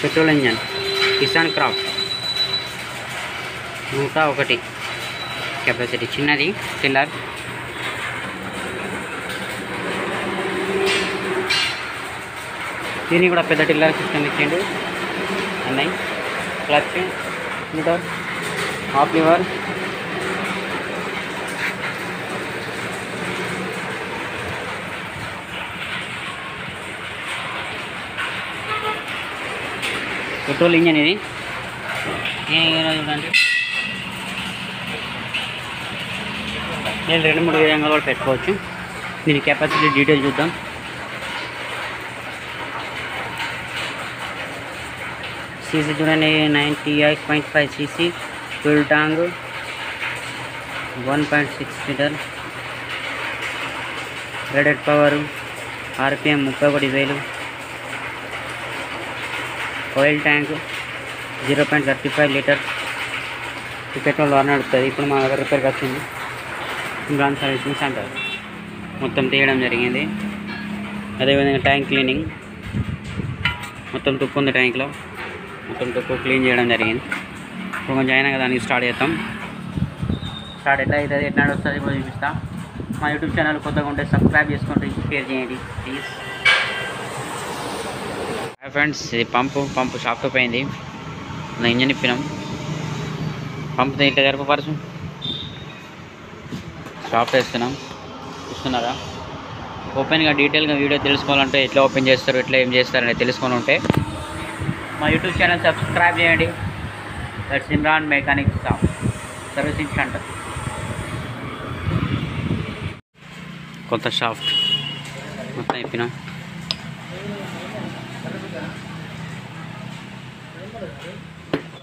Petrol engine Kisan Kraft 101 capacity, చిన్నది tiller. దీన్ని కూడా పెద్ద టిల్లర్ సిస్టమ్ ఇచ్చిండు. అన్నయ్య clutch, meter, half lever, petrol engine. ఇది చూడండి, నేను 2-3 విధంగా కూడా పెట్టుకోవచ్చు. దీని కెపాసిటీ డీటెయిల్ చూద్దాం. సీసీ చూడండి, 98.5 cc, fuel tank 1.6 litre, rated power RPM 31,000, oil tank 0.35 litre. ఈ పెట్రోల్ వార్ నడుస్తుంది. ఇప్పుడు మా దగ్గర రిపేర్కి వచ్చింది. ఇమ్రాన్ సర్వీసింగ్ సెంటర్ మొత్తం తీయడం జరిగింది. అదేవిధంగా ట్యాంక్ క్లీనింగ్, మొత్తం తుప్పు ఉంది ట్యాంక్లో, మొత్తం తుప్పు క్లీన్ చేయడం జరిగింది. ఇప్పుడు కొంచెం అయినా దానికి స్టార్ట్ చేద్దాం. స్టార్ట్ ఎట్లా అవుతుంది, ఎట్లా నడుస్తుంది కూడా చూపిస్తా. మా యూట్యూబ్ ఛానల్ కొత్తగా ఉంటే సబ్స్క్రైబ్ చేసుకోండి, షేర్ చేయండి ప్లీజ్. హాయ్ ఫ్రెండ్స్, ఇది పంపు షాఫ్ట్ పోయింది. నా ఇంజన్ ఇప్పినాం. పంపు ఇట్లా జరపపరచు, షాఫ్ట్ వేస్తున్నాం. చూస్తున్నారా? ఓపెన్గా డీటెయిల్గా వీడియో తెలుసుకోవాలంటే ఎట్లా ఓపెన్ చేస్తారు, ఎట్లా ఏం చేస్తారనేది తెలుసుకొని ఉంటే మా యూట్యూబ్ ఛానల్ సబ్స్క్రైబ్ చేయండి. That's Imran mechanic shop servicing centre. కొత్త షాఫ్ట్ మొత్తం ఇప్పినాం.